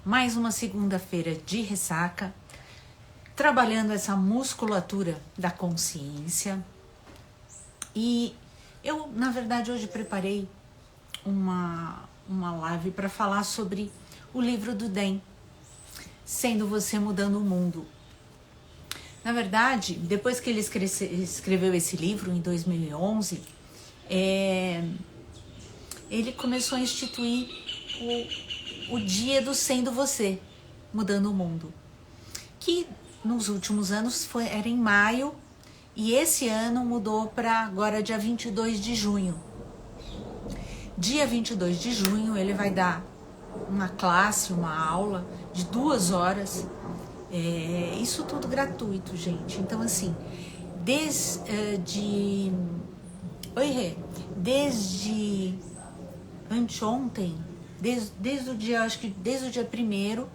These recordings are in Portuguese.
mais uma segunda-feira de ressaca, trabalhando essa musculatura da consciência. E eu, na verdade, hoje preparei uma live para falar sobre o livro do Dan, Sendo Você Mudando o Mundo. Na verdade, depois que ele escreveu esse livro, em 2011, ele começou a instituir o dia do Sendo Você, Mudando o Mundo, que nos últimos anos era em maio, e esse ano mudou para agora dia 22 de junho. Dia 22 de junho ele vai dar uma classe, uma aula de 2 horas, isso tudo gratuito, gente. Então assim, desde anteontem, desde o dia 1º,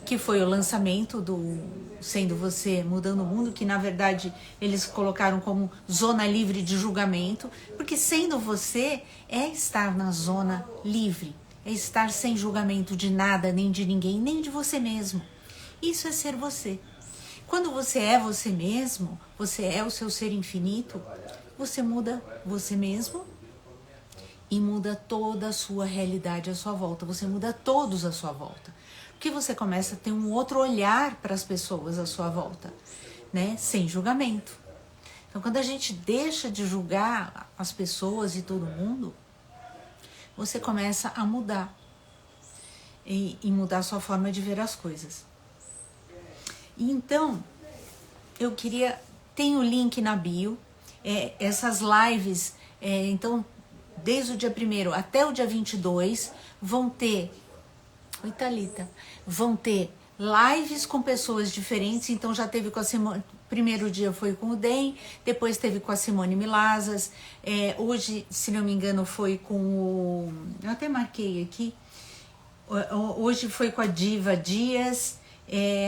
que foi o lançamento do Sendo Você Mudando o Mundo, que na verdade eles colocaram como zona livre de julgamento, porque sendo você é estar na zona livre, é estar sem julgamento de nada, nem de ninguém, nem de você mesmo. Isso é ser você. Quando você é você mesmo, você é o seu ser infinito, você muda você mesmo e muda toda a sua realidade à sua volta, você muda todos à sua volta. Porque você começa a ter um outro olhar para as pessoas à sua volta, né? Sem julgamento. Então, quando a gente deixa de julgar as pessoas e todo mundo, você começa a mudar e mudar a sua forma de ver as coisas. E então, eu queria... Tem o link na bio, essas lives, então, desde o dia 1º até o dia 22, vão ter... Oi, Thalita. Vão ter lives com pessoas diferentes. Então já teve com a Simone, primeiro dia foi com o Dan, depois teve com a Simone Milazas, hoje, se não me engano, foi com o... Eu até marquei aqui. Hoje foi com a Diva Dias,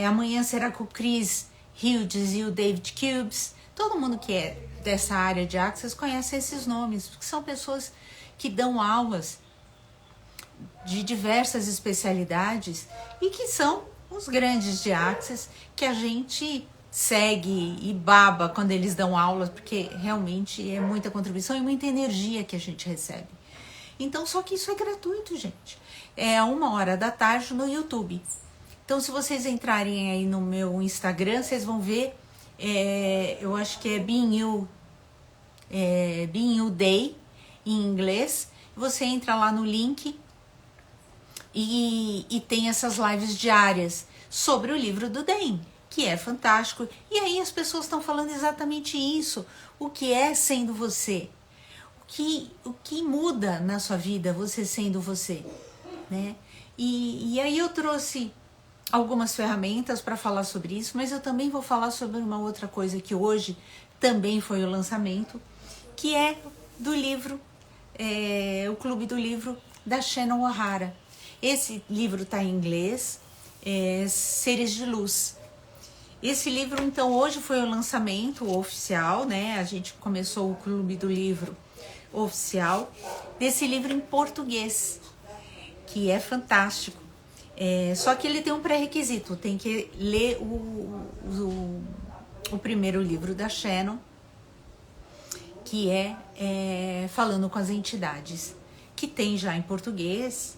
amanhã será com o Chris Hughes e o David Cubes. Todo mundo que é dessa área de Access conhece esses nomes, porque são pessoas que dão aulas de diversas especialidades e que são os grandes de Access, que a gente segue e baba quando eles dão aulas, porque realmente é muita contribuição e muita energia que a gente recebe. Então, só que isso é gratuito, gente. É 13h no YouTube. Então, se vocês entrarem aí no meu Instagram, vocês vão ver, eu acho que é Being You Day, em inglês. Você entra lá no link e tem essas lives diárias sobre o livro do Dan, que é fantástico. E aí as pessoas estão falando exatamente isso. O que é sendo você? O que muda na sua vida você sendo você, né? E aí eu trouxe algumas ferramentas para falar sobre isso, mas eu também vou falar sobre uma outra coisa que hoje também foi o lançamento, que é do livro, o Clube do Livro da Shannon O'Hara. Esse livro está em inglês, Seres de Luz. Esse livro, então, hoje foi o lançamento oficial, né? A gente começou o Clube do Livro oficial desse livro em português, que é fantástico. Só que ele tem um pré-requisito, tem que ler o primeiro livro da Shannon, que é Falando com as Entidades, que tem já em português,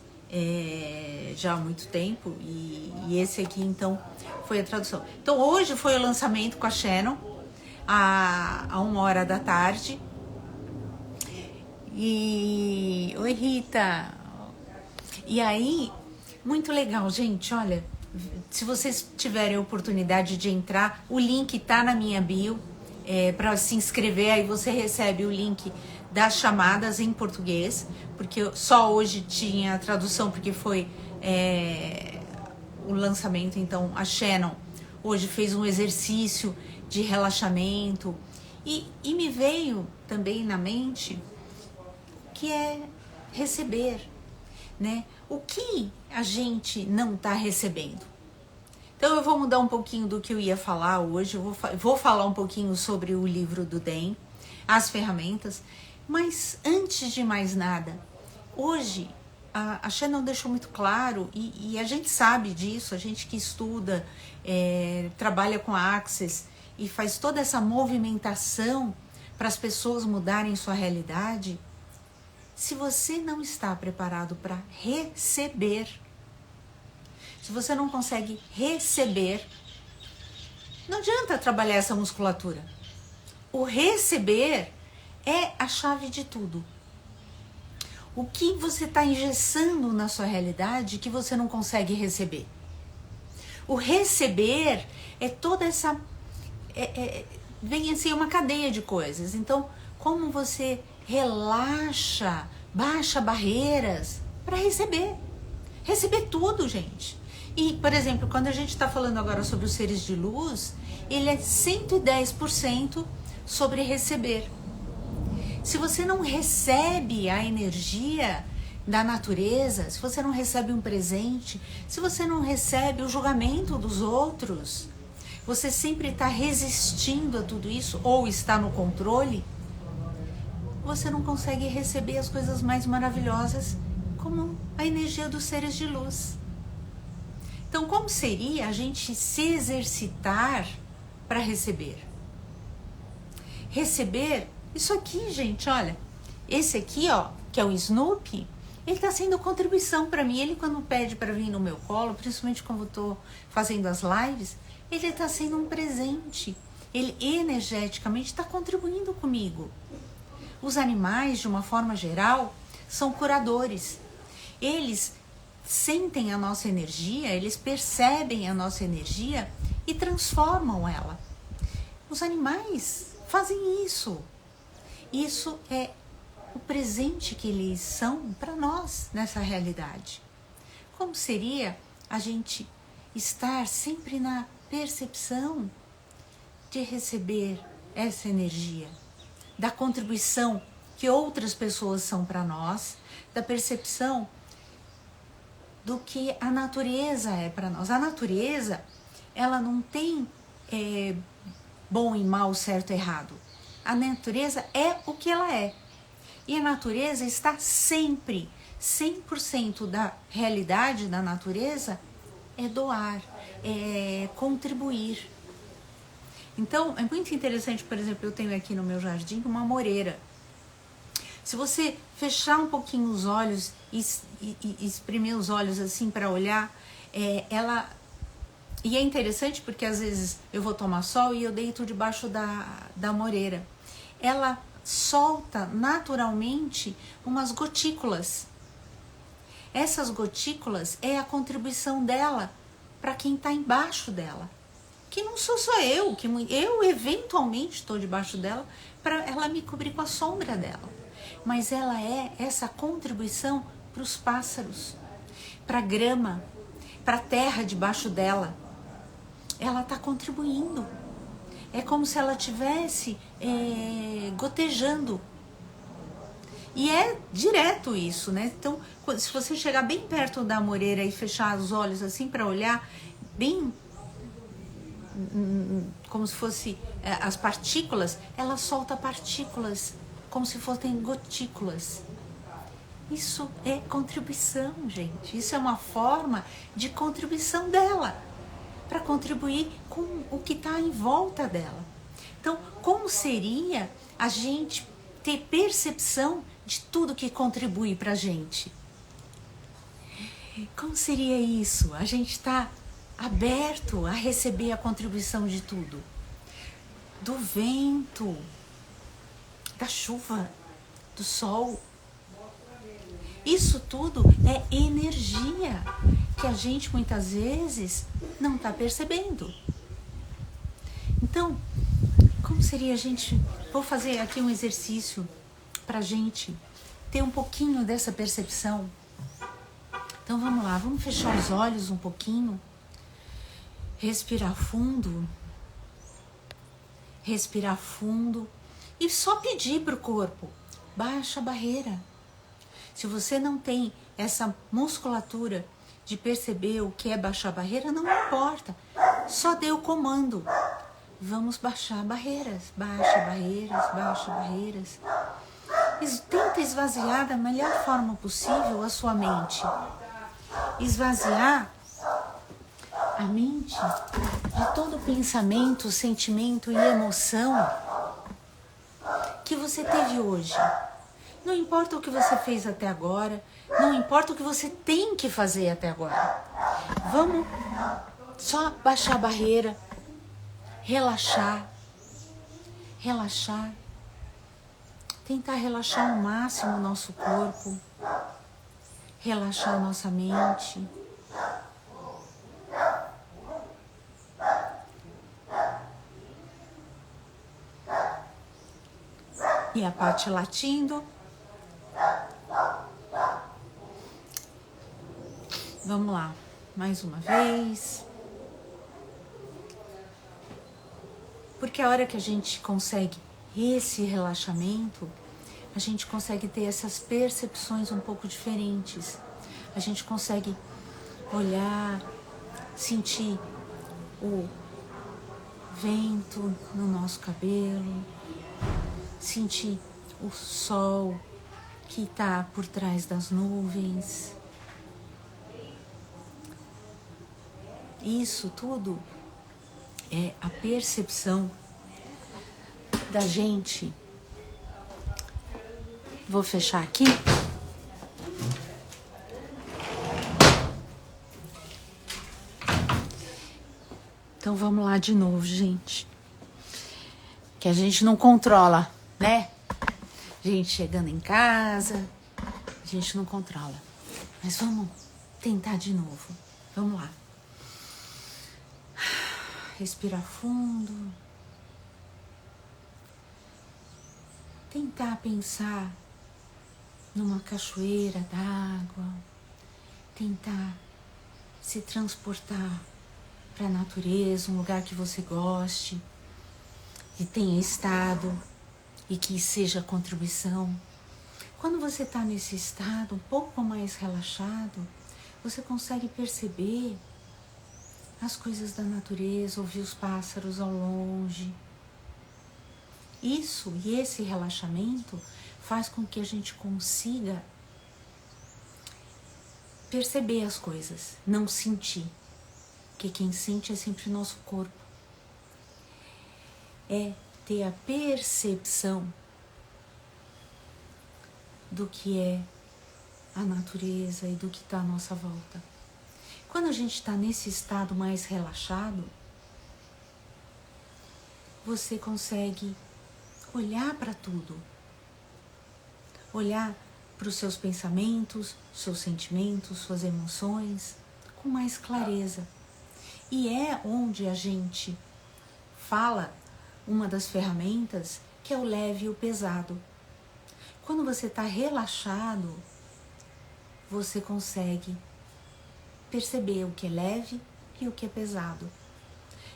já há muito tempo, e esse aqui então foi a tradução. Então hoje foi o lançamento com a Shannon a 13h. Oi, Rita. E aí, muito legal, gente. Olha, se vocês tiverem a oportunidade de entrar, o link tá na minha bio, para se inscrever. Aí você recebe o link das chamadas em português, porque só hoje tinha a tradução, porque foi o lançamento. Então a Shannon hoje fez um exercício de relaxamento e me veio também na mente que é receber, né? O que a gente não está recebendo? Então eu vou mudar um pouquinho do que eu ia falar hoje. Eu vou falar um pouquinho sobre o livro do Dan, as ferramentas. Mas antes de mais nada, hoje a Shannon deixou muito claro, e a gente sabe disso, a gente que estuda, trabalha com a Access e faz toda essa movimentação para as pessoas mudarem sua realidade. Se você não está preparado para receber, se você não consegue receber, não adianta trabalhar essa musculatura. O receber é a chave de tudo. O que você está engessando na sua realidade que você não consegue receber? O receber é toda essa... vem assim uma cadeia de coisas. Então, como você relaxa, baixa barreiras para receber. Receber tudo, gente. E, por exemplo, quando a gente está falando agora sobre os seres de luz, ele é 110% sobre receber. Se você não recebe a energia da natureza, se você não recebe um presente, se você não recebe o julgamento dos outros, você sempre está resistindo a tudo isso ou está no controle, você não consegue receber as coisas mais maravilhosas como a energia dos seres de luz. Então, como seria a gente se exercitar para receber? Receber isso aqui, gente, olha. Esse aqui, ó, que é o Snoopy, ele tá sendo contribuição para mim. Ele, quando pede para vir no meu colo, principalmente quando eu tô fazendo as lives, ele tá sendo um presente. Ele energeticamente está contribuindo comigo. Os animais, de uma forma geral, são curadores. Eles sentem a nossa energia, eles percebem a nossa energia e transformam ela. Os animais fazem isso. Isso é o presente que eles são para nós nessa realidade. Como seria a gente estar sempre na percepção de receber essa energia, da contribuição que outras pessoas são para nós, da percepção do que a natureza é para nós. A natureza, ela não tem bom e mal, certo e errado. A natureza é o que ela é. E a natureza está sempre, 100% da realidade da natureza é doar, é contribuir. Então, é muito interessante, por exemplo, eu tenho aqui no meu jardim uma amoreira. Se você fechar um pouquinho os olhos e espremer os olhos assim para olhar, ela... E é interessante porque às vezes eu vou tomar sol e eu deito debaixo da amoreira. Ela solta naturalmente umas gotículas. Essas gotículas é a contribuição dela para quem está embaixo dela. Que não sou só eu, que eu eventualmente estou debaixo dela para ela me cobrir com a sombra dela. Mas ela é essa contribuição para os pássaros, para a grama, para a terra debaixo dela. Ela está contribuindo. É como se ela estivesse gotejando. E é direto isso, né? Então, se você chegar bem perto da amoreira e fechar os olhos assim para olhar, bem como se fosse as partículas, ela solta partículas, como se fossem gotículas. Isso é contribuição, gente. Isso é uma forma de contribuição dela, para contribuir com o que está em volta dela. Então, como seria a gente ter percepção de tudo que contribui para a gente? Como seria isso? A gente está aberto a receber a contribuição de tudo. Do vento, da chuva, do sol. Isso tudo é energia que a gente muitas vezes não está percebendo. Então, como seria a gente... Vou fazer aqui um exercício para a gente ter um pouquinho dessa percepção. Então vamos lá, vamos fechar os olhos um pouquinho. Respirar fundo. Respirar fundo. E só pedir para o corpo, baixa a barreira. Se você não tem essa musculatura de perceber o que é baixar a barreira, não importa. Só dê o comando. Vamos baixar barreiras. Baixa barreiras, baixa barreiras. Tenta esvaziar da melhor forma possível a sua mente. Esvaziar a mente de todo pensamento, sentimento e emoção que você teve hoje. Não importa o que você fez até agora, não importa o que você tem que fazer até agora. Vamos só baixar a barreira, relaxar, tentar relaxar ao máximo o nosso corpo, relaxar a nossa mente. E a parte latindo. Vamos lá, mais uma vez. Porque a hora que a gente consegue esse relaxamento, a gente consegue ter essas percepções um pouco diferentes. A gente consegue olhar, sentir o vento no nosso cabelo, sentir o sol que está por trás das nuvens. Isso tudo é a percepção da gente. Vou fechar aqui. Então vamos lá de novo, gente. Que a gente não controla, né? A gente chegando em casa, a gente não controla. Mas vamos tentar de novo. Vamos lá. Respirar fundo. Tentar pensar numa cachoeira d'água. Tentar se transportar para a natureza, um lugar que você goste, que tenha estado e que seja contribuição. Quando você está nesse estado um pouco mais relaxado, você consegue perceber as coisas da natureza, ouvir os pássaros ao longe. Isso e esse relaxamento faz com que a gente consiga perceber as coisas, não sentir. Porque quem sente é sempre o nosso corpo. É ter a percepção do que é a natureza e do que está à nossa volta. Quando a gente está nesse estado mais relaxado, você consegue olhar para tudo. Olhar para os seus pensamentos, seus sentimentos, suas emoções com mais clareza. E é onde a gente fala uma das ferramentas que é o leve e o pesado. Quando você está relaxado, você consegue perceber o que é leve e o que é pesado.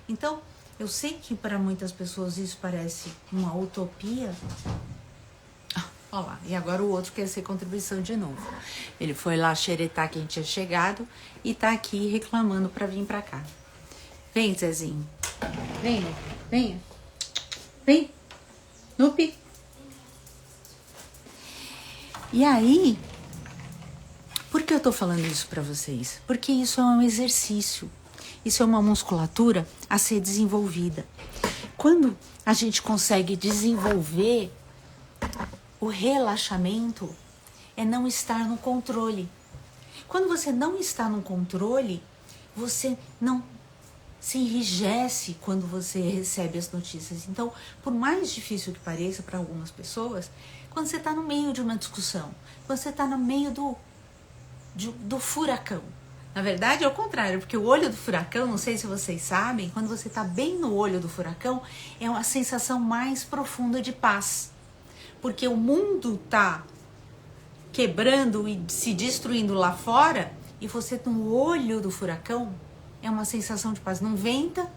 Então, eu sei que para muitas pessoas isso parece uma utopia. Olha lá, e agora o outro quer ser contribuição de novo. Ele foi lá xeretar quem tinha chegado e tá aqui reclamando para vir para cá. Vem, Zezinho. Vem, venha. Vem. Nupi. E aí, por que eu tô falando isso para vocês? Porque isso é um exercício. Isso é uma musculatura a ser desenvolvida. Quando a gente consegue desenvolver o relaxamento, é não estar no controle. Quando você não está no controle, você não se enrijece quando você recebe as notícias. Então, por mais difícil que pareça para algumas pessoas, quando você está no meio de uma discussão, quando você está no meio do furacão. Na verdade, é o contrário, porque o olho do furacão, não sei se vocês sabem, quando você está bem no olho do furacão, é uma sensação mais profunda de paz. Porque o mundo está quebrando e se destruindo lá fora, e você no olho do furacão, é uma sensação de paz. Não venta,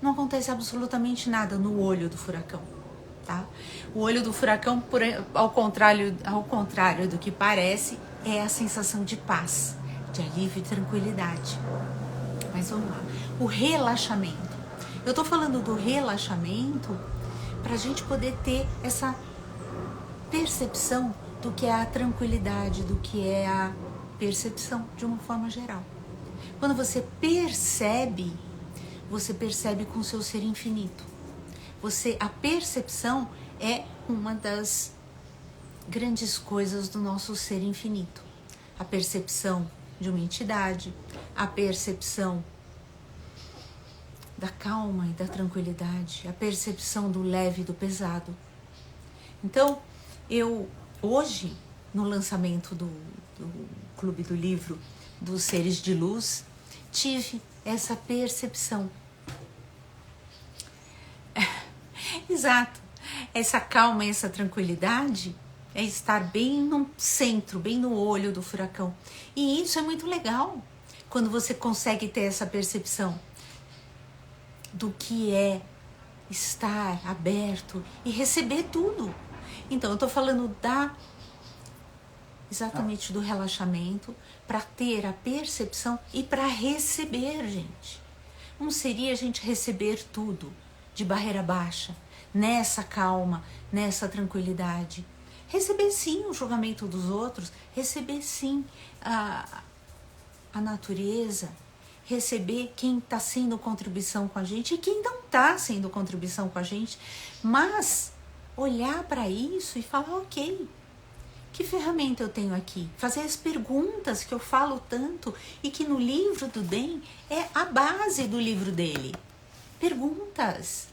não acontece absolutamente nada no olho do furacão, tá? O olho do furacão, ao contrário do que parece, é a sensação de paz, de alívio e tranquilidade. Mas vamos lá. O relaxamento. Eu tô falando do relaxamento pra gente poder ter essa percepção do que é a tranquilidade, do que é a percepção de uma forma geral. Quando você percebe com o seu ser infinito. A percepção é uma das grandes coisas do nosso ser infinito. A percepção de uma entidade, a percepção da calma e da tranquilidade, a percepção do leve e do pesado. Então, eu hoje, no lançamento do Clube do Livro dos Seres de Luz, tive essa percepção. Exato. Essa calma e essa tranquilidade é estar bem no centro, bem no olho do furacão. E isso é muito legal, quando você consegue ter essa percepção do que é estar aberto e receber tudo. Então, eu estou falando exatamente do relaxamento, para ter a percepção e para receber, gente. Não seria a gente receber tudo de barreira baixa, nessa calma, nessa tranquilidade. Receber sim o julgamento dos outros, receber sim a natureza, receber quem está sendo contribuição com a gente e quem não está sendo contribuição com a gente, mas olhar para isso e falar, ok, que ferramenta eu tenho aqui? Fazer as perguntas que eu falo tanto e que no livro do Den é a base do livro dele. Perguntas.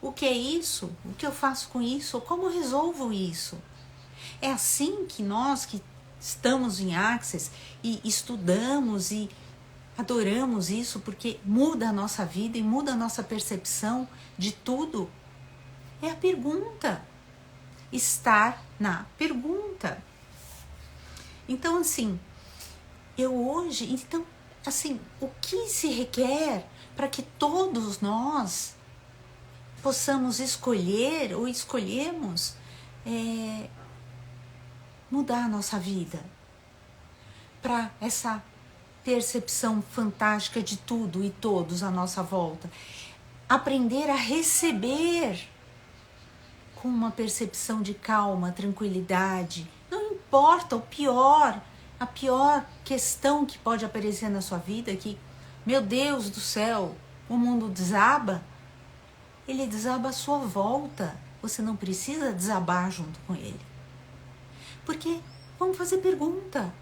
O que é isso? O que eu faço com isso? Como eu resolvo isso? É assim que nós que estamos em Access e estudamos e adoramos isso, porque muda a nossa vida e muda a nossa percepção de tudo. É a pergunta. Estar na pergunta. Então, assim, o que se requer para que todos nós possamos escolher ou escolhemos mudar a nossa vida para essa percepção fantástica de tudo e todos à nossa volta. Aprender a receber com uma percepção de calma, tranquilidade. Não importa a pior questão que pode aparecer na sua vida, que, meu Deus do céu, o mundo desaba, ele desaba à sua volta. Você não precisa desabar junto com ele. Porque vamos fazer pergunta.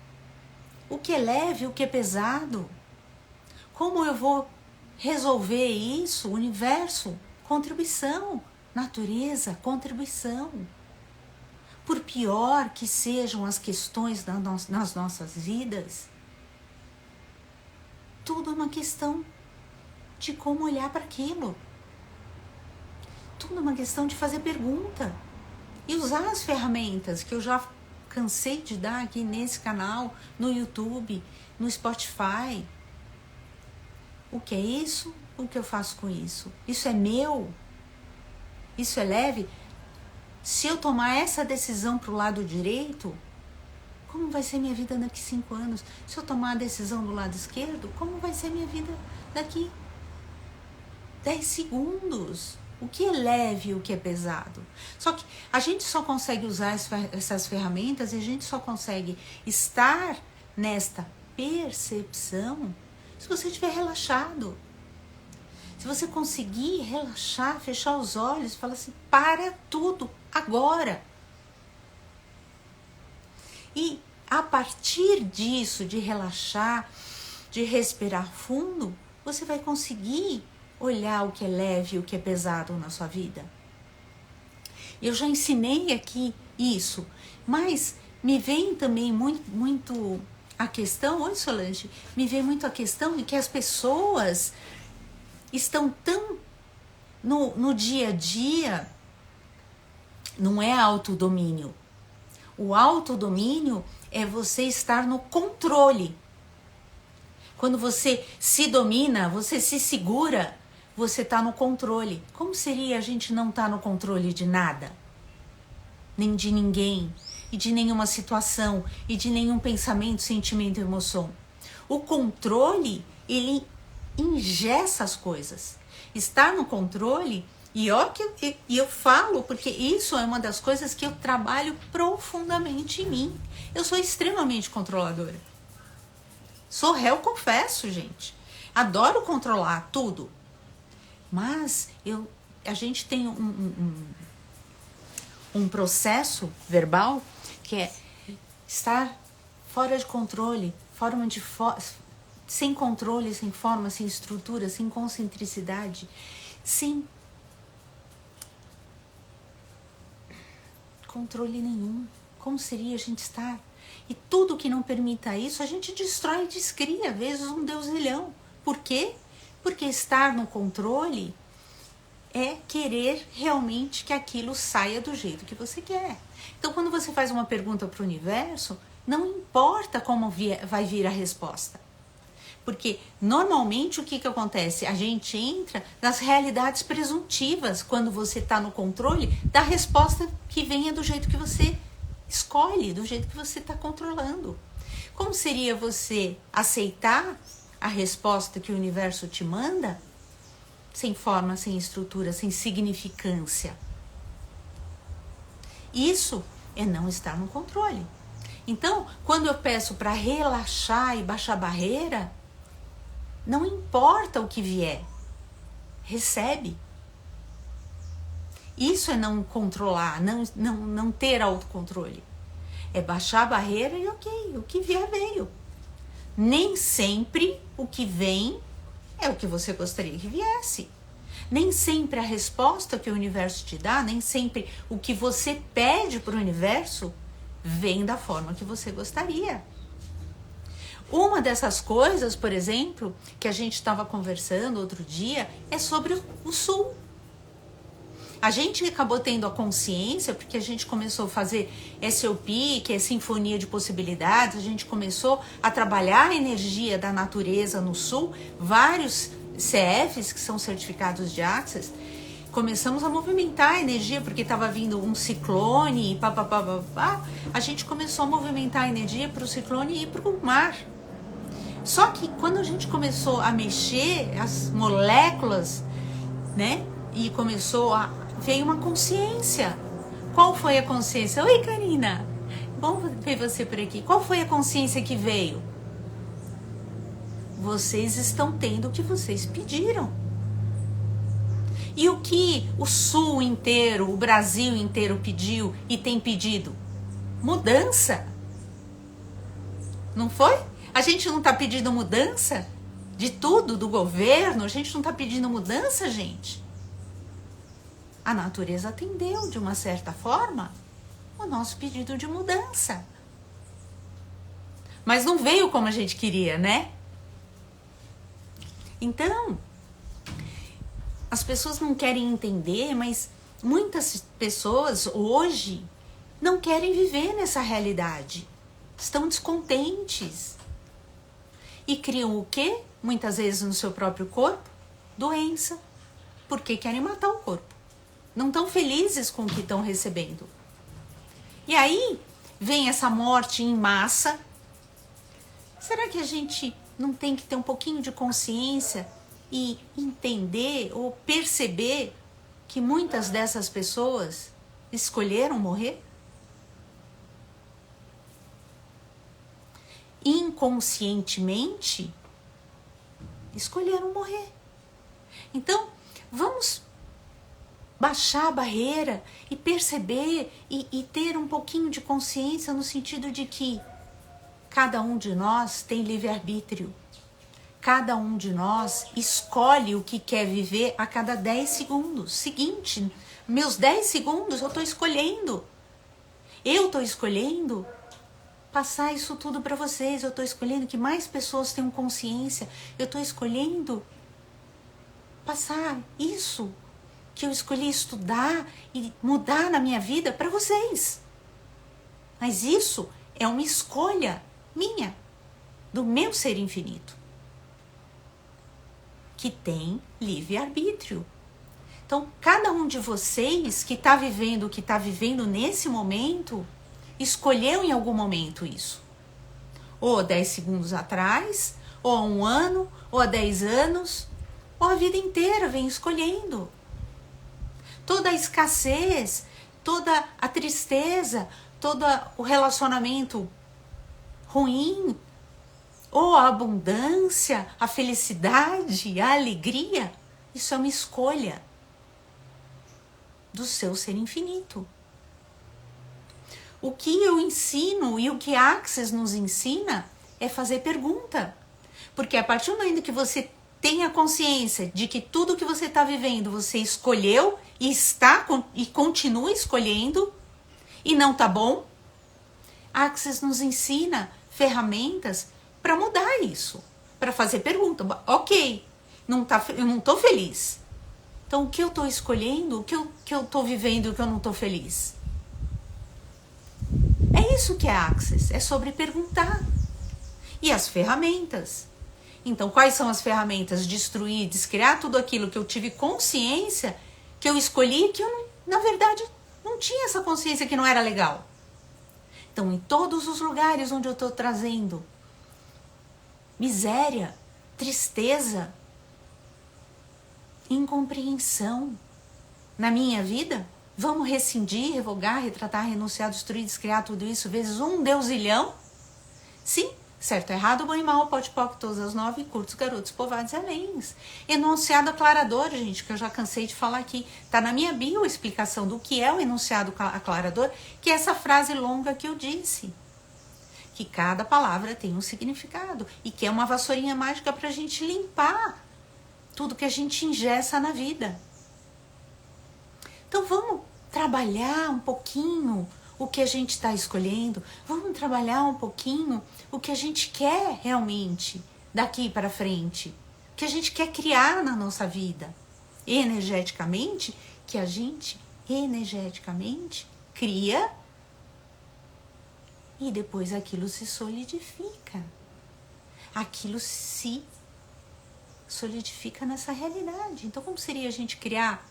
O que é leve, o que é pesado? Como eu vou resolver isso? Universo, contribuição. Natureza, contribuição. Por pior que sejam as questões nas nossas vidas, tudo é uma questão de como olhar para aquilo. Tudo é uma questão de fazer pergunta e usar as ferramentas que eu já cansei de dar aqui nesse canal, no YouTube, no Spotify. O que é isso? O que eu faço com isso? Isso é meu? Isso é leve? Se eu tomar essa decisão para o lado direito, como vai ser minha vida daqui 5 anos? Se eu tomar a decisão do lado esquerdo, como vai ser minha vida daqui 10 segundos? O que é leve e o que é pesado? Só que a gente só consegue usar essas ferramentas e a gente só consegue estar nesta percepção se você estiver relaxado. Se você conseguir relaxar, fechar os olhos e falar assim, para tudo, agora. E a partir disso, de relaxar, de respirar fundo, você vai conseguir olhar o que é leve e o que é pesado na sua vida. Eu já ensinei aqui isso, mas me vem também muito a questão, oi Solange, me vem muito a questão de que as pessoas estão tão no dia a dia. Não é autodomínio. O autodomínio é você estar no controle. Quando você se domina, você se segura, você está no controle. Como seria a gente não estar no controle de nada? Nem de ninguém, e de nenhuma situação, e de nenhum pensamento, sentimento, emoção. O controle, ele engessa as coisas. Estar no controle E eu falo porque isso é uma das coisas que eu trabalho profundamente em mim. Eu sou extremamente controladora. Sou réu, confesso, gente. Adoro controlar tudo. Mas a gente tem um processo verbal que é estar fora de controle, sem controle, sem forma, sem estrutura, sem concentricidade, sem controle nenhum. Como seria a gente estar? E tudo que não permita isso, a gente destrói e descria, às vezes, um deusilhão. Por quê? Porque estar no controle é querer realmente que aquilo saia do jeito que você quer. Então, quando você faz uma pergunta para o universo, não importa como vai vir a resposta. Porque, normalmente, o que acontece? A gente entra nas realidades presuntivas, quando você está no controle, da resposta que venha do jeito que você escolhe, do jeito que você está controlando. Como seria você aceitar a resposta que o universo te manda, sem forma, sem estrutura, sem significância? Isso é não estar no controle. Então, quando eu peço para relaxar e baixar a barreira, não importa o que vier, recebe. Isso é não controlar, não ter autocontrole. É baixar a barreira e ok, o que vier veio. Nem sempre o que vem é o que você gostaria que viesse. Nem sempre a resposta que o universo te dá, nem sempre o que você pede para o universo vem da forma que você gostaria. Uma dessas coisas, por exemplo, que a gente estava conversando outro dia, é sobre o Sul. A gente acabou tendo a consciência, porque a gente começou a fazer SOP, que é Sinfonia de Possibilidades, a gente começou a trabalhar a energia da natureza no Sul, vários CFs, que são certificados de Access, começamos a movimentar a energia, porque estava vindo um ciclone e a gente começou a movimentar a energia para o ciclone e ir para o mar. Só que quando a gente começou a mexer as moléculas, né, e veio uma consciência. Qual foi a consciência? Oi, Karina, bom ver você por aqui. Qual foi a consciência que veio? Vocês estão tendo o que vocês pediram. E o que o Sul inteiro, o Brasil inteiro pediu e tem pedido? Mudança. Não foi? A gente não está pedindo mudança de tudo, do governo? A gente não está pedindo mudança, gente? A natureza atendeu, de uma certa forma, o nosso pedido de mudança. Mas não veio como a gente queria, né? Então, as pessoas não querem entender, mas muitas pessoas hoje não querem viver nessa realidade. Estão descontentes. E criam o quê? Muitas vezes no seu próprio corpo, doença, porque querem matar o corpo. Não estão felizes com o que estão recebendo. E aí vem essa morte em massa. Será que a gente não tem que ter um pouquinho de consciência e entender ou perceber que muitas dessas pessoas escolheram morrer? Inconscientemente escolheram morrer. Então, vamos baixar a barreira e perceber e ter um pouquinho de consciência no sentido de que cada um de nós tem livre-arbítrio. Cada um de nós escolhe o que quer viver a cada 10 segundos. Seguinte, meus 10 segundos eu estou escolhendo. Eu estou escolhendo passar isso tudo para vocês. Eu estou escolhendo que mais pessoas tenham consciência. Eu estou escolhendo passar isso que eu escolhi estudar e mudar na minha vida para vocês. Mas isso é uma escolha minha, do meu ser infinito, que tem livre-arbítrio. Então, cada um de vocês que está vivendo o que está vivendo nesse momento, escolheu em algum momento isso. Ou 10 segundos atrás, ou há 1 ano, ou há 10 anos, ou a vida inteira vem escolhendo. toda a escassez, toda a tristeza, todo o relacionamento ruim, ou a abundância, a felicidade, a alegria, isso é uma escolha do seu ser infinito. O que eu ensino e o que Axis nos ensina é fazer pergunta. Porque a partir do momento que você tem a consciência de que tudo que você está vivendo você escolheu e continua escolhendo e não tá bom, Axis nos ensina ferramentas para mudar isso, para fazer pergunta. Ok, eu não tô feliz. Então o que eu tô escolhendo, o que eu tô vivendo e o que eu não tô feliz? É isso que é Axis, é sobre perguntar. E as ferramentas. Então, quais são as ferramentas? Destruir, descriar tudo aquilo que eu tive consciência, que eu escolhi, que eu, na verdade, não tinha essa consciência que não era legal. Então, em todos os lugares onde eu estou trazendo miséria, tristeza, incompreensão na minha vida, vamos rescindir, revogar, retratar, renunciar, destruir, descriar tudo isso vezes 1 deusilhão? Sim, certo, errado, bom e mal, pode poc, todas as 9, curtos, garotos, povoados e aléns. Enunciado aclarador, gente, que eu já cansei de falar aqui. Tá na minha bio a explicação do que é o enunciado aclarador, que é essa frase longa que eu disse. Que cada palavra tem um significado e que é uma vassourinha mágica pra gente limpar tudo que a gente ingessa na vida. Então vamos trabalhar um pouquinho o que a gente está escolhendo, vamos trabalhar um pouquinho o que a gente quer realmente daqui para frente, o que a gente quer criar na nossa vida, energeticamente, que a gente energeticamente cria e depois aquilo se solidifica. Aquilo se solidifica nessa realidade. Então como seria a gente criar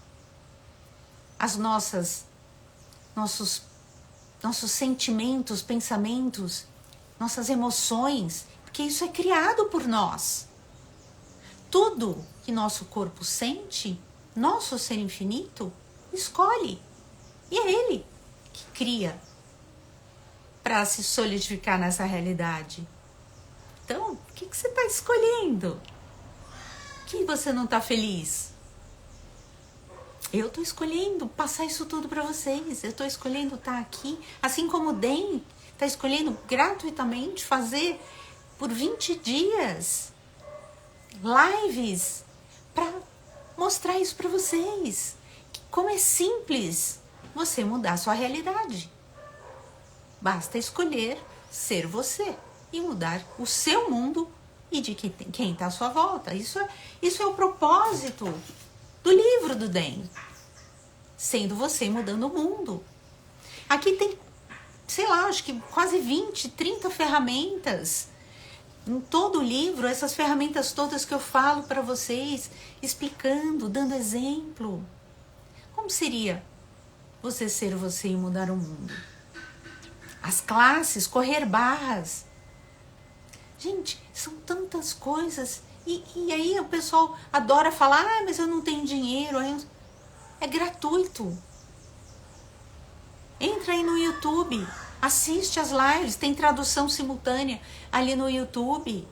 as nossos sentimentos, pensamentos, nossas emoções, porque isso é criado por nós. Tudo que nosso corpo sente, nosso ser infinito escolhe. E é ele que cria para se solidificar nessa realidade. Então, o que você está escolhendo? Que você não está feliz? Eu estou escolhendo passar isso tudo para vocês. Eu estou escolhendo estar aqui. Assim como o Den está escolhendo gratuitamente fazer por 20 dias lives para mostrar isso para vocês. Como é simples você mudar a sua realidade. Basta escolher ser você e mudar o seu mundo e de quem está à sua volta. Isso é o propósito do livro do Den. Sendo você mudando o mundo. Aqui tem, sei lá, acho que quase 20, 30 ferramentas. Em todo o livro, essas ferramentas todas que eu falo para vocês, explicando, dando exemplo. Como seria você ser você e mudar o mundo? As classes, correr barras. Gente, são tantas coisas. E aí o pessoal adora falar, mas eu não tenho dinheiro. É gratuito. Entra aí no YouTube, assiste as lives, tem tradução simultânea ali no YouTube.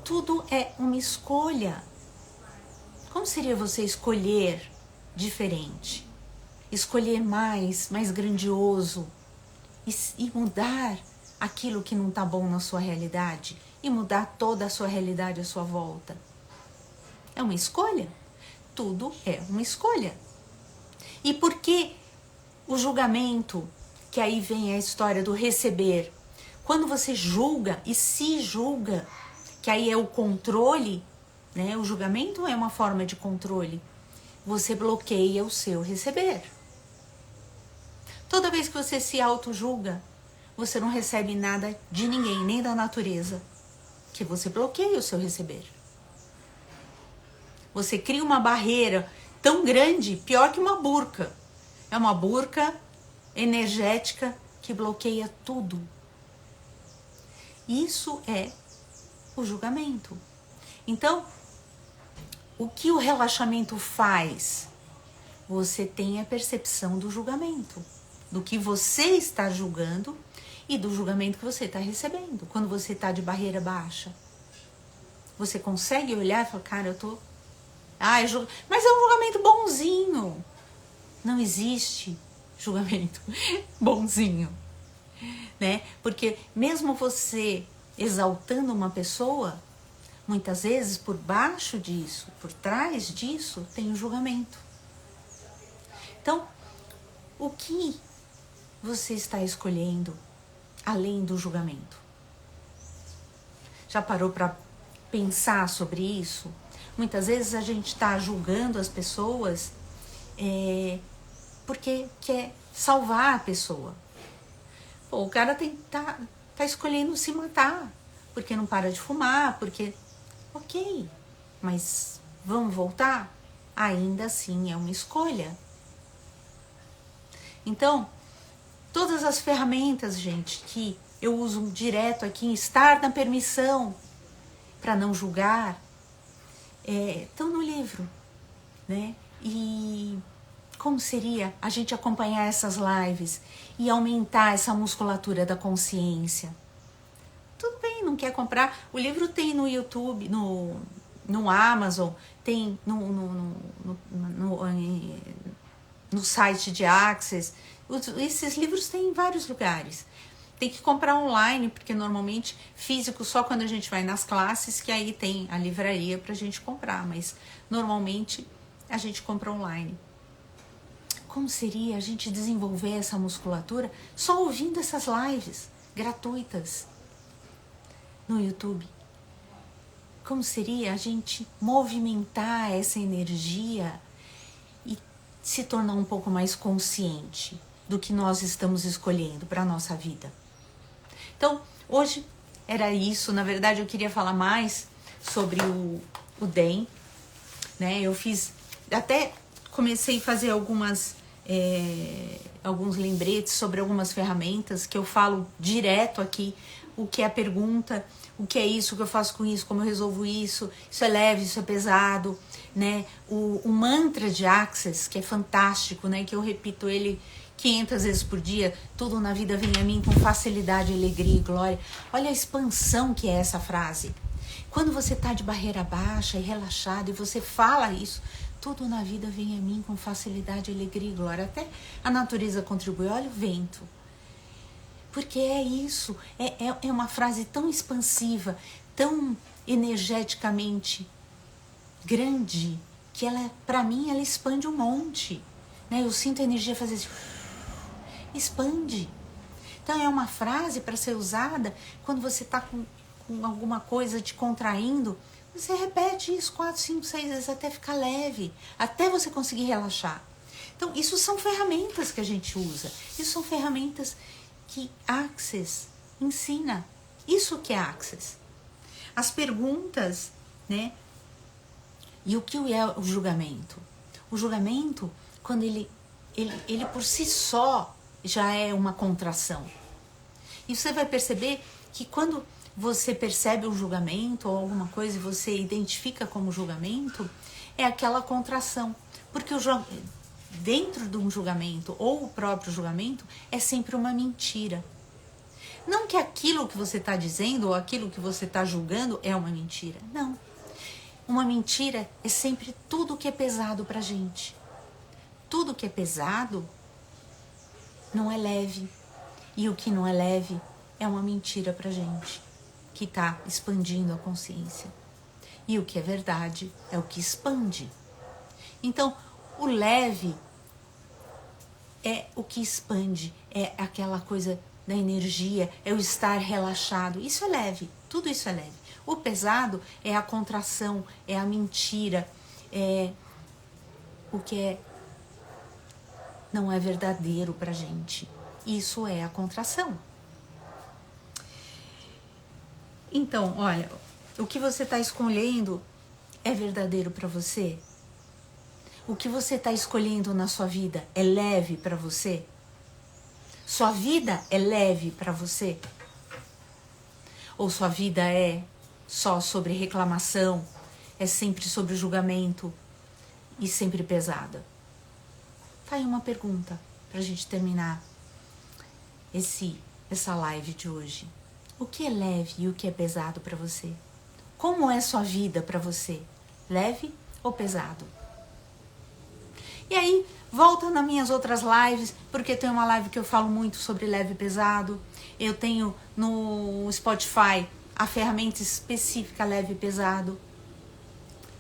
Tudo é uma escolha. Como seria você escolher diferente? Escolher mais grandioso e mudar aquilo que não está bom na sua realidade e mudar toda a sua realidade à sua volta. É uma escolha. Tudo é uma escolha. E por que o julgamento, que aí vem a história do receber? Quando você julga e se julga, que aí é o controle, né? O julgamento é uma forma de controle. Você bloqueia o seu receber. Toda vez que você se auto-julga, você não recebe nada de ninguém, nem da natureza, que você bloqueia o seu receber. Você cria uma barreira tão grande, pior que uma burca. É uma burca energética que bloqueia tudo. Isso é o julgamento. Então, o que o relaxamento faz? você tem a percepção do julgamento, do que você está julgando e do julgamento que você está recebendo. Quando você está de barreira baixa, você consegue olhar e falar, cara, eu tô... mas é um julgamento bonzinho. Não existe julgamento bonzinho, né? Porque mesmo você exaltando uma pessoa, muitas vezes por baixo disso, por trás disso, tem o julgamento. Então, o que você está escolhendo além do julgamento? Já parou para pensar sobre isso? Muitas vezes a gente está julgando as pessoas porque quer salvar a pessoa. Pô, o cara tá escolhendo se matar, porque não para de fumar, porque... Ok, mas vamos voltar? Ainda assim é uma escolha. Então, todas as ferramentas, gente, que eu uso direto aqui em estar na permissão para não julgar, estão no livro, né? E como seria a gente acompanhar essas lives e aumentar essa musculatura da consciência? Tudo bem, não quer comprar? O livro tem no YouTube, no Amazon, tem no site de Access. Esses livros tem em vários lugares. Tem que comprar online, porque normalmente físico só quando a gente vai nas classes, que aí tem a livraria pra gente comprar, mas normalmente a gente compra online. Como seria a gente desenvolver essa musculatura só ouvindo essas lives gratuitas no YouTube? Como seria a gente movimentar essa energia e se tornar um pouco mais consciente do que nós estamos escolhendo para a nossa vida? Então, hoje era isso. Na verdade, eu queria falar mais sobre o DEM, né? Eu até comecei a fazer alguns lembretes sobre algumas ferramentas que eu falo direto aqui. O que é a pergunta, o que é isso, o que eu faço com isso, como eu resolvo isso é leve, isso é pesado, né? O mantra de Access, que é fantástico, né? Que eu repito ele 500 vezes por dia. Tudo na vida vem a mim com facilidade, alegria e glória. Olha a expansão que é essa frase. Quando você tá de barreira baixa e relaxado e você fala isso, tudo na vida vem a mim com facilidade, alegria e glória. Até a natureza contribui. Olha o vento. Porque é isso, é uma frase tão expansiva, tão energeticamente grande, que ela, pra mim, ela expande um monte, né? Eu sinto a energia fazer assim, expande. Então é uma frase para ser usada quando você tá com alguma coisa te contraindo. Você repete isso 4, 5, 6 vezes até ficar leve, até você conseguir relaxar. Então isso são ferramentas que a gente usa, isso são ferramentas que Access ensina. Isso que é Access. As perguntas, né? E o que é o julgamento? O julgamento, quando ele por si só já é uma contração. E você vai perceber que quando você percebe um julgamento ou alguma coisa e você identifica como julgamento, é aquela contração. Porque dentro de um julgamento ou o próprio julgamento é sempre uma mentira. Não que aquilo que você está dizendo ou aquilo que você está julgando é uma mentira. Não. Uma mentira é sempre tudo que é pesado pra gente. Tudo que é pesado não é leve. E o que não é leve é uma mentira pra gente, que está expandindo a consciência. E o que é verdade é o que expande. Então, o leve é o que expande, é aquela coisa da energia, é o estar relaxado. Isso é leve, tudo isso é leve. O pesado é a contração, é a mentira, é o que não é verdadeiro pra gente. Isso é a contração. Então, olha, o que você está escolhendo é verdadeiro para você? O que você está escolhendo na sua vida é leve para você? Sua vida é leve para você? Ou sua vida é só sobre reclamação, é sempre sobre julgamento e sempre pesada? Tá aí uma pergunta pra gente terminar essa live de hoje. O que é leve e o que é pesado para você? Como é sua vida para você? Leve ou pesado? E aí, volta nas minhas outras lives, porque tem uma live que eu falo muito sobre leve e pesado. Eu tenho no Spotify a ferramenta específica leve e pesado.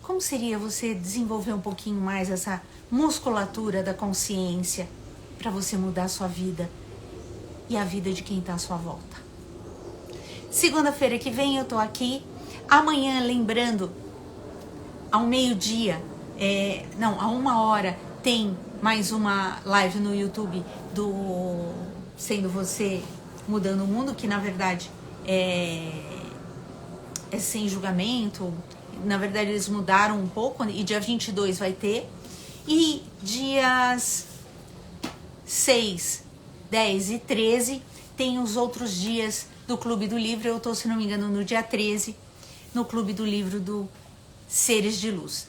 Como seria você desenvolver um pouquinho mais essa musculatura da consciência para você mudar a sua vida e a vida de quem está à sua volta? Segunda-feira que vem eu tô aqui. Amanhã, lembrando, ao meio-dia, a 1h, tem mais uma live no YouTube do Sendo Você Mudando o Mundo, que na verdade é sem julgamento. Na verdade eles mudaram um pouco, e dia 22 vai ter. E dias 6, 10 e 13 tem os outros dias do Clube do Livro. Eu tô, se não me engano, no dia 13, no Clube do Livro do Seres de Luz.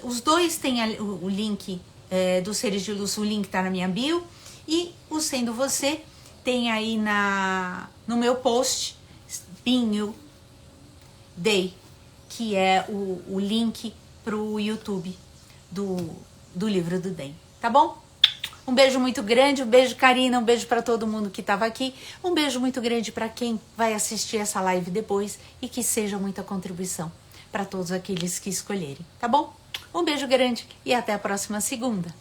Os dois têm o link do Seres de Luz, o link tá na minha bio. E o Sendo Você tem aí no meu post, Pinho Day, que é o link pro YouTube do livro do DEM, tá bom? Um beijo muito grande, um beijo, Karina, um beijo para todo mundo que estava aqui, um beijo muito grande para quem vai assistir essa live depois e que seja muita contribuição para todos aqueles que escolherem, tá bom? Um beijo grande e até a próxima segunda.